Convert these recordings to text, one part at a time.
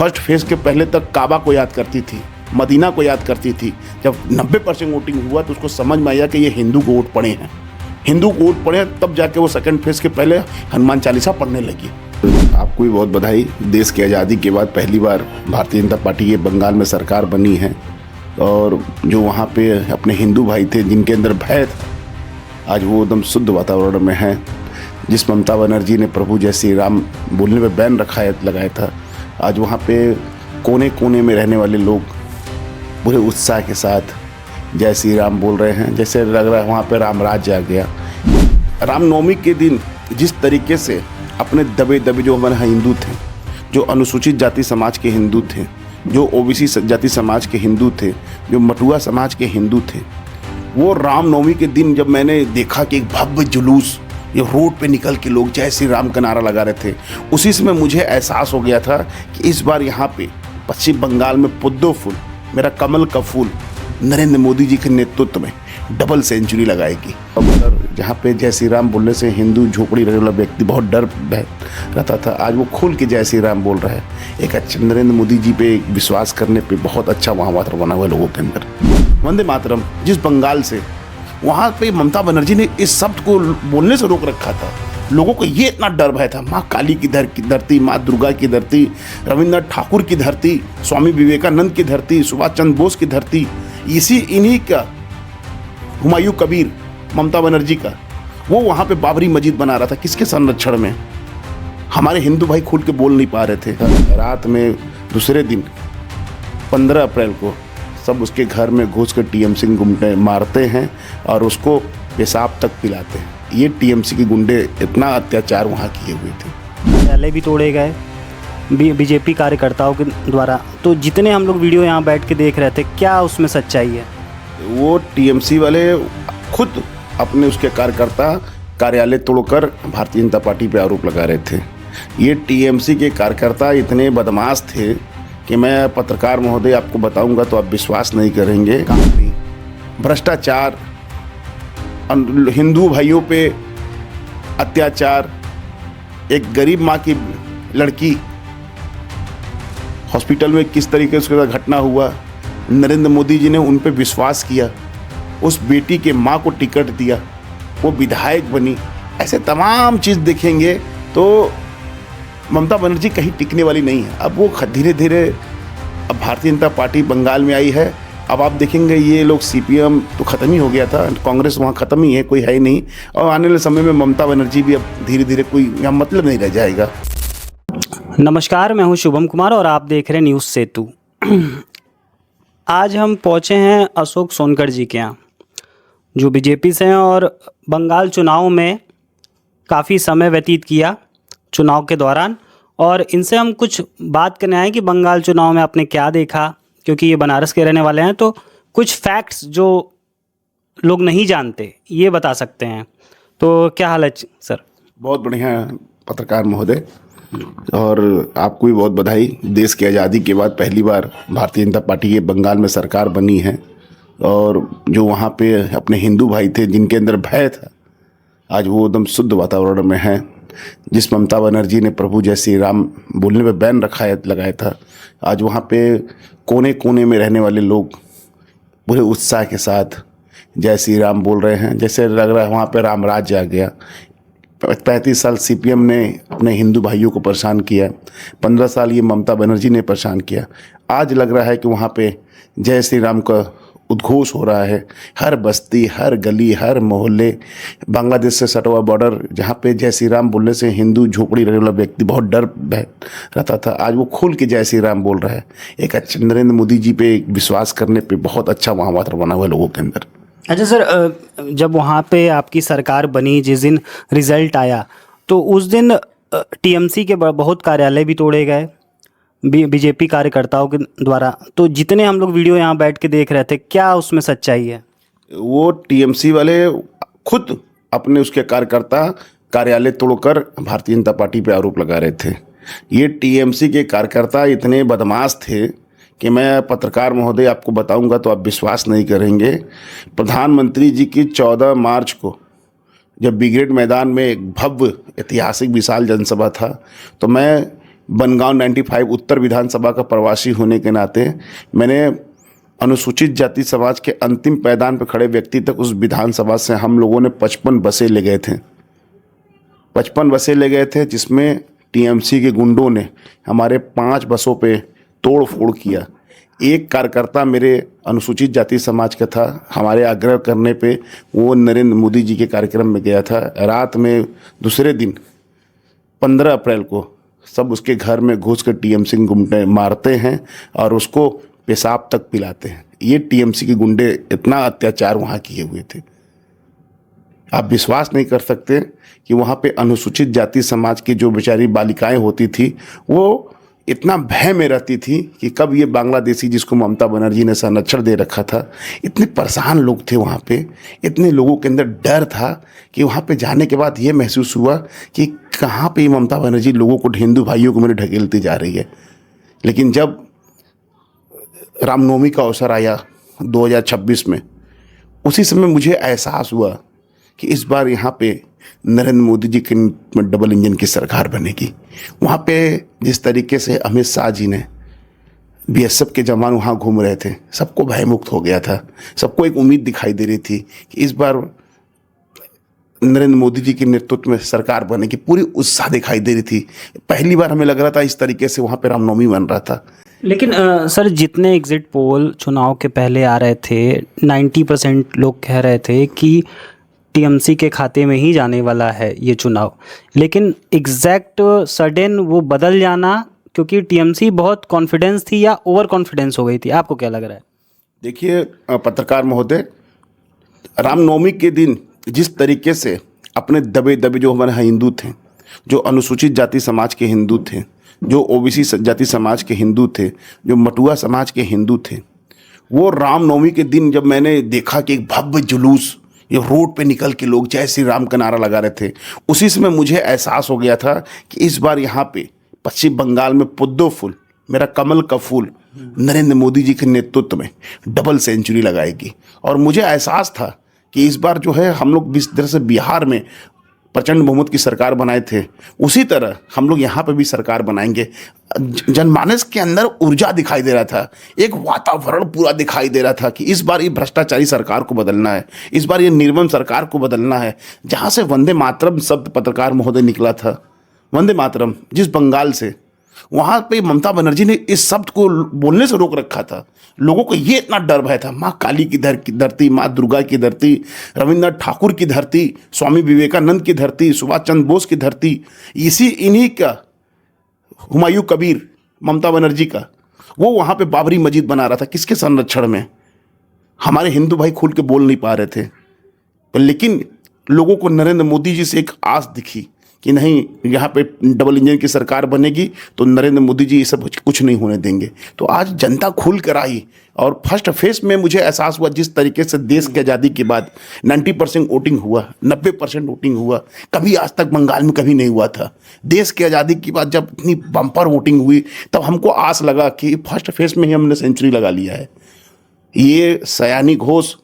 First phase के पहले तक काबा को याद करती थी, मदीना को याद करती थी। जब 90% वोटिंग हुआ तो उसको समझ में आया कि ये हिंदू को वोट पड़े हैं, हिंदू को वोट पड़े हैं, तब जाके वो सेकंड फेज के पहले हनुमान चालीसा पढ़ने लगी। आपको भी बहुत बधाई। देश की आज़ादी के बाद पहली बार भारतीय जनता पार्टी के बंगाल में सरकार बनी है और जो वहाँ पे अपने हिंदू भाई थे जिनके अंदर भय था, आज वो एकदम शुद्ध वातावरण में है। जिस ममता बनर्जी ने प्रभु जय श्री राम बोलने पे बैन लगाया था, आज वहाँ पे कोने कोने में रहने वाले लोग पूरे उत्साह के साथ जय श्री राम बोल रहे हैं। जैसे लग रहा है वहाँ पे राम राज्य आ गया। रामनवमी के दिन जिस तरीके से अपने दबे जो हमारे हिंदू थे, जो अनुसूचित जाति समाज के हिंदू थे, जो ओबीसी जाति समाज के हिंदू थे, जो मटुआ समाज के हिंदू थे, वो रामनवमी के दिन जब मैंने देखा कि एक भव्य जुलूस ये रोड पे निकल के लोग जय श्री राम का नारा लगा रहे थे, उसी समय मुझे एहसास हो गया था कि इस बार यहाँ पे पश्चिम बंगाल में पुद्दो फूल, मेरा कमल का फूल, नरेंद्र मोदी जी के नेतृत्व में डबल सेंचुरी लगाएगी। अब जहाँ पे जय श्री राम बोलने से हिंदू झोपड़ी रहने वाला व्यक्ति बहुत डर रहता था, आज वो खुल के जय श्री राम बोल रहा है। एक अच्छा नरेंद्र मोदी जी पे विश्वास करने पे बहुत अच्छा वहाँ वातावरण बना हुआ है लोगों के अंदर। वंदे मातरम जिस बंगाल से, वहाँ पे ममता बनर्जी ने इस शब्द को बोलने से रोक रखा था। लोगों को ये इतना डर भय था, माँ काली की धरती, माँ दुर्गा की धरती, रविंद्रनाथ ठाकुर की धरती, स्वामी विवेकानंद की धरती, सुभाष चंद्र बोस की धरती, इन्हीं का हुमायूं कबीर ममता बनर्जी का, वो वहाँ पे बाबरी मस्जिद बना रहा था। किसके संरक्षण में? हमारे हिंदू भाई खुल के बोल नहीं पा रहे थे। रात में दूसरे दिन 15 अप्रैल को सब उसके घर में घुस कर टीएमसी के गुंडे मारते हैं और उसको पेशाब तक पिलाते हैं। ये टीएमसी के गुंडे इतना अत्याचार वहाँ किए हुए थे। पहले भी तोड़े गए बीजेपी कार्यकर्ताओं के द्वारा। तो जितने हम लोग वीडियो यहाँ बैठ के देख रहे थे, क्या उसमें सच्चाई है? वो टीएमसी वाले खुद अपने उसके कार्यकर्ता कार्यालय तोड़कर भारतीय जनता पार्टी पे आरोप लगा रहे थे। ये टीएमसी के कार्यकर्ता इतने बदमाश थे कि मैं पत्रकार महोदय आपको बताऊंगा तो आप विश्वास नहीं करेंगे। भ्रष्टाचार, हिंदू भाइयों पे अत्याचार, एक गरीब माँ की लड़की हॉस्पिटल में किस तरीके से उसके साथ घटना हुआ, नरेंद्र मोदी जी ने उन पे विश्वास किया, उस बेटी के माँ को टिकट दिया, वो विधायक बनी। ऐसे तमाम चीज़ देखेंगे तो ममता बनर्जी कहीं टिकने वाली नहीं है। अब वो धीरे धीरे अब भारतीय जनता पार्टी बंगाल में आई है। अब आप देखेंगे ये लोग सीपीएम तो ख़त्म ही हो गया था, कांग्रेस वहाँ ख़त्म ही है, कोई है ही नहीं। और आने वाले समय में ममता बनर्जी भी अब धीरे धीरे कोई यहाँ मतलब नहीं रह जाएगा। नमस्कार, मैं हूँ शुभम कुमार और आप देख रहे हैं न्यूज़ सेतु। आज हम पहुँचे हैं अशोक सोनकर जी के यहाँ, जो बीजेपी से हैं और बंगाल चुनाव में काफ़ी समय व्यतीत किया चुनाव के दौरान, और इनसे हम कुछ बात करने आए कि बंगाल चुनाव में आपने क्या देखा, क्योंकि ये बनारस के रहने वाले हैं तो कुछ फैक्ट्स जो लोग नहीं जानते ये बता सकते हैं। तो क्या हाल है सर? बहुत बढ़िया पत्रकार महोदय, और आपको भी बहुत बधाई। देश की आज़ादी के बाद पहली बार भारतीय जनता पार्टी के बंगाल में सरकार बनी है और जो वहाँ पे अपने हिंदू भाई थे जिनके अंदर भय था, आज वो एकदम शुद्ध वातावरण में है। जिस ममता बनर्जी ने प्रभु जय श्री राम बोलने पे बैन लगाया था, आज वहाँ पे कोने कोने में रहने वाले लोग पूरे उत्साह के साथ जय श्री राम बोल रहे हैं। जैसे लग रहा है वहाँ पे राम राज्य आ गया। 35 साल सीपीएम ने अपने हिंदू भाइयों को परेशान किया, 15 साल ये ममता बनर्जी ने परेशान किया। आज लग रहा है कि वहाँ पे जय श्री राम का उद्घोष हो रहा है। हर बस्ती, हर गली, हर मोहल्ले, बांग्लादेश से सटा हुआ बॉर्डर, जहाँ पे जय श्री राम बोलने से हिंदू झोपड़ी रहने वाला व्यक्ति बहुत डर रहता था, आज वो खुल के जय श्री राम बोल रहा है। एक अच्छा नरेंद्र मोदी जी पे विश्वास करने पे बहुत अच्छा वहाँ वातावरण बना हुआ है लोगों के अंदर। अच्छा सर, जब वहाँ पे आपकी सरकार बनी, जिस दिन रिजल्ट आया तो उस दिन टीएमसी के बहुत कार्यालय भी तोड़े गए बीजेपी कार्यकर्ताओं के द्वारा। तो जितने हम लोग वीडियो यहाँ बैठ के देख रहे थे, क्या उसमें सच्चाई है? वो टीएमसी वाले खुद अपने उसके कार्यकर्ता कार्यालय तोड़कर भारतीय जनता पार्टी पे आरोप लगा रहे थे। ये टीएमसी के कार्यकर्ता इतने बदमाश थे कि मैं पत्रकार महोदय आपको बताऊंगा तो आप विश्वास नहीं करेंगे। प्रधानमंत्री जी की 14 मार्च को जब ब्रिगेड मैदान में एक भव्य ऐतिहासिक विशाल जनसभा था, तो मैं बनगांव 95 उत्तर विधानसभा का प्रवासी होने के नाते मैंने अनुसूचित जाति समाज के अंतिम पायदान पर खड़े व्यक्ति तक उस विधानसभा से हम लोगों ने 55 बसें ले गए थे। 55 बसें ले गए थे, जिसमें टीएमसी के गुंडों ने हमारे 5 बसों पे तोड़ फोड़ किया। एक कार्यकर्ता मेरे अनुसूचित जाति समाज का था, हमारे आग्रह करने पे वो नरेंद्र मोदी जी के कार्यक्रम में गया था। रात में दूसरे दिन 15 अप्रैल को सब उसके घर में घुस कर टीएमसी के गुंडे मारते हैं और उसको पेशाब तक पिलाते हैं। ये टीएमसी के गुंडे इतना अत्याचार वहाँ किए हुए थे, आप विश्वास नहीं कर सकते कि वहाँ पे अनुसूचित जाति समाज की जो बेचारी बालिकाएं होती थी वो इतना भय में रहती थी कि कब ये बांग्लादेशी जिसको ममता बनर्जी ने संरक्षण दे रखा था, इतने परेशान लोग थे वहाँ पे, इतने लोगों के अंदर डर था कि वहाँ पे जाने के बाद ये महसूस हुआ कि कहाँ पे ममता बनर्जी लोगों को, हिंदू भाइयों को मेरे ढकेलती जा रही है। लेकिन जब रामनवमी का अवसर आया 2026 में, उसी समय मुझे एहसास हुआ कि इस बार यहाँ पे नरेंद्र मोदी जी की डबल इंजन की सरकार बनेगी। वहाँ पे जिस तरीके से अमित शाह जी ने, बीएसएफ के जवान वहाँ घूम रहे थे, सबको भयमुक्त हो गया था, सबको एक उम्मीद दिखाई दे रही थी कि इस बार नरेंद्र मोदी जी के नेतृत्व में सरकार बनेगी, पूरी उत्साह दिखाई दे रही थी। पहली बार हमें लग रहा था इस तरीके से वहाँ पे रामनवमी बन रहा था। लेकिन सर, जितने एग्जिट पोल चुनाव के पहले आ रहे थे, 90% लोग कह रहे थे कि टीएमसी के खाते में ही जाने वाला है ये चुनाव। लेकिन एग्जैक्ट सडन वो बदल जाना, क्योंकि टीएमसी बहुत कॉन्फिडेंस थी या ओवर कॉन्फिडेंस हो गई थी, आपको क्या लग रहा है? देखिए पत्रकार महोदय, रामनवमी के दिन जिस तरीके से अपने दबे दबे जो हमारे हिंदू थे, जो अनुसूचित जाति समाज के हिंदू थे, जो ओबीसी जाति समाज के हिंदू थे, जो मटुआ समाज के हिंदू थे, वो रामनवमी के दिन जब मैंने देखा कि एक भव्य जुलूस ये रोड पे निकल के लोग जय श्री राम का नारा लगा रहे थे, उसी समय मुझे एहसास हो गया था कि इस बार यहाँ पे पश्चिम बंगाल में पुद्दो फूल, मेरा कमल का फूल, नरेंद्र मोदी जी के नेतृत्व में डबल सेंचुरी लगाएगी। और मुझे एहसास था कि इस बार जो है हम लोग जिस तरह से बिहार में प्रचंड बहुमत की सरकार बनाए थे, उसी तरह हम लोग यहाँ पे भी सरकार बनाएंगे। जनमानस के अंदर ऊर्जा दिखाई दे रहा था, एक वातावरण पूरा दिखाई दे रहा था कि इस बार ये भ्रष्टाचारी सरकार को बदलना है, इस बार ये निर्मम सरकार को बदलना है। जहाँ से वंदे मातरम शब्द पत्रकार महोदय निकला था, वंदे मातरम जिस बंगाल से, वहाँ पे ममता बनर्जी ने इस शब्द को बोलने से रोक रखा था। लोगों को ये इतना डर भय था, माँ काली की धरती, माँ दुर्गा की धरती, रविन्द्रनाथ ठाकुर की धरती, स्वामी विवेकानंद की धरती, सुभाष चंद्र बोस की धरती, इन्हीं का हुमायूं कबीर, ममता बनर्जी का, वो वहाँ पे बाबरी मस्जिद बना रहा था। किसके संरक्षण में? हमारे हिंदू भाई खुल के बोल नहीं पा रहे थे, लेकिन लोगों को नरेंद्र मोदी जी से एक आस दिखी कि नहीं, यहाँ पे डबल इंजन की सरकार बनेगी तो नरेंद्र मोदी जी ये सब कुछ नहीं होने देंगे। तो आज जनता खुल कर आई और फर्स्ट फेज में मुझे एहसास हुआ, जिस तरीके से देश की आज़ादी के बाद 90% वोटिंग हुआ, 90% वोटिंग हुआ, कभी आज तक बंगाल में कभी नहीं हुआ था। देश की आज़ादी के बाद जब इतनी बम्पर वोटिंग हुई, तब हमको आस लगा कि फर्स्ट फेज में ही हमने सेंचुरी लगा लिया है। ये सयानी घोष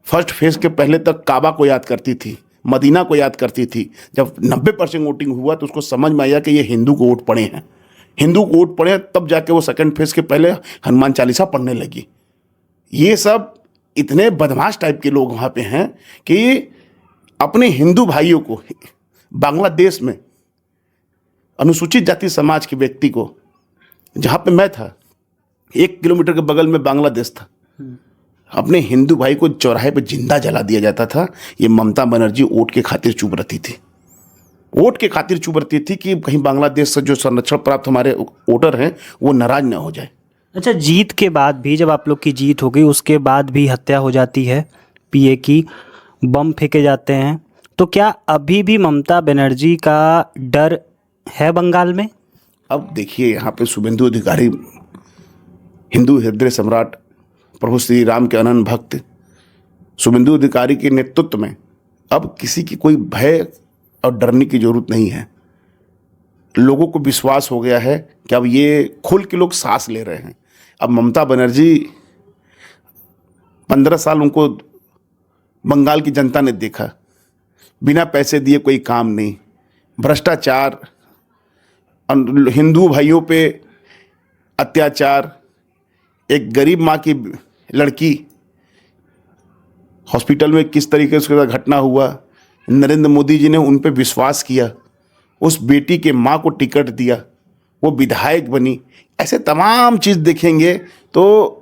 फर्स्ट फेज के पहले तक काबा को याद करती थी, मदीना को याद करती थी। जब 90% वोटिंग हुआ तो उसको समझ में आया कि ये हिंदू को वोट पड़े हैं, हिंदू को वोट पड़े, तब जाके वो सेकंड फेज के पहले हनुमान चालीसा पढ़ने लगी। ये सब इतने बदमाश टाइप के लोग वहाँ पे हैं कि अपने हिंदू भाइयों को, बांग्लादेश में अनुसूचित जाति समाज के व्यक्ति को, जहाँ पे मैं था 1 किलोमीटर के बगल में बांग्लादेश था, अपने हिंदू भाई को चौराहे पे जिंदा जला दिया जाता था। ये ममता बनर्जी वोट के खातिर चुप रहती थी, वोट के खातिर चुप रहती थी कि कहीं बांग्लादेश से जो संरक्षण प्राप्त हमारे वोटर हैं वो नाराज ना हो जाए। अच्छा, जीत के बाद भी, जब आप लोग की जीत हो गई उसके बाद भी हत्या हो जाती है पीए की, बम फेंके जाते हैं, तो क्या अभी भी ममता बनर्जी का डर है बंगाल में? अब देखिए, यहाँ पे शुभेंदु अधिकारी, हिंदू हृदय सम्राट, प्रभु श्री राम के अनन्य भक्त शुभेंदु अधिकारी के नेतृत्व में अब किसी की कोई भय और डरने की जरूरत नहीं है। लोगों को विश्वास हो गया है कि अब ये खुल के लोग सांस ले रहे हैं। अब ममता बनर्जी 15 साल उनको बंगाल की जनता ने देखा, बिना पैसे दिए कोई काम नहीं, भ्रष्टाचार, हिंदू भाइयों पे अत्याचार, एक गरीब माँ की लड़की हॉस्पिटल में किस तरीके से उसका घटना हुआ, नरेंद्र मोदी जी ने उन पे विश्वास किया, उस बेटी के माँ को टिकट दिया, वो विधायक बनी। ऐसे तमाम चीज़ देखेंगे तो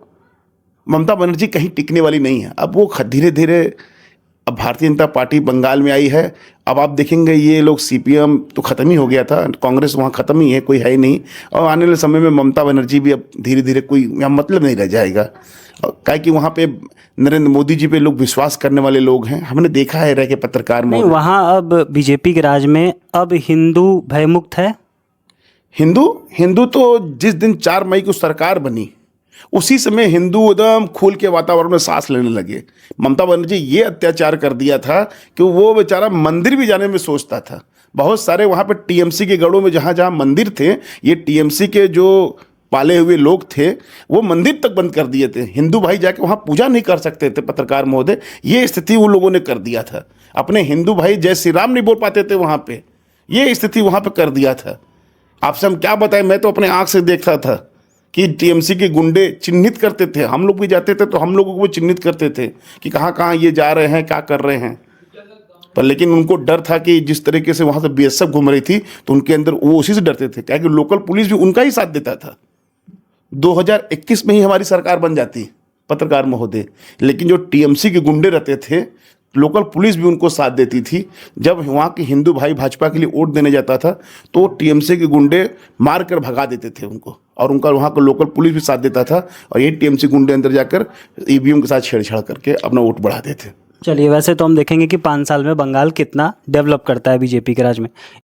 ममता बनर्जी कहीं टिकने वाली नहीं है। अब वो धीरे धीरे अब भारतीय जनता पार्टी बंगाल में आई है। अब आप देखेंगे ये लोग सीपीएम तो ख़त्म ही हो गया था, कांग्रेस वहाँ ख़त्म ही है, कोई है ही नहीं। और आने वाले समय में ममता बनर्जी भी अब धीरे धीरे कोई यहाँ मतलब नहीं रह जाएगा, क्या कि वहाँ पे नरेंद्र मोदी जी पे लोग विश्वास करने वाले लोग हैं। हमने देखा है रह के पत्रकार नहीं, में वहाँ अब बीजेपी के राज में अब हिंदू भयमुक्त है। हिंदू तो जिस दिन 4 मई को सरकार बनी उसी समय हिंदू एकदम खुल के वातावरण में सांस लेने लगे। ममता बनर्जी ये अत्याचार कर दिया था कि वो बेचारा मंदिर भी जाने में सोचता था। बहुत सारे वहाँ पे टीएमसी के गढ़ों में जहाँ जहाँ मंदिर थे, ये टीएमसी के जो पाले हुए लोग थे वो मंदिर तक बंद कर दिए थे। हिंदू भाई जाके वहाँ पूजा नहीं कर सकते थे। पत्रकार महोदय, ये स्थिति उन लोगों ने कर दिया था। अपने हिंदू भाई जय श्री राम नहीं बोल पाते थे वहाँ पे, ये स्थिति वहाँ पे कर दिया था। आपसे हम क्या बताएं, मैं तो अपने आँख से देखता था कि टीएमसी के गुंडे चिन्हित करते थे। हम लोग भी जाते थे तो हम लोगों को वो चिन्हित करते थे कि कहाँ कहाँ ये जा रहे हैं, क्या कर रहे हैं। पर लेकिन उनको डर था कि जिस तरीके से वहाँ से बीएसएफ घूम रही थी तो उनके अंदर वो उसी से डरते थे, क्या कि लोकल पुलिस भी उनका ही साथ देता था। 2021 में ही हमारी सरकार बन जाती पत्रकार महोदय, लेकिन जो टीएमसी के गुंडे रहते थे, लोकल पुलिस भी उनको साथ देती थी। जब वहाँ के हिंदू भाई भाजपा के लिए वोट देने जाता था तो टीएमसी के गुंडे मार कर भगा देते थे उनको, और उनका वहाँ का लोकल पुलिस भी साथ देता था। और ये टीएमसी गुंडे अंदर जाकर ईवीएम के साथ छेड़छाड़ करके अपना वोट बढ़ाते थे। चलिए, वैसे तो हम देखेंगे कि 5 साल में बंगाल कितना डेवलप करता है बीजेपी के राज में।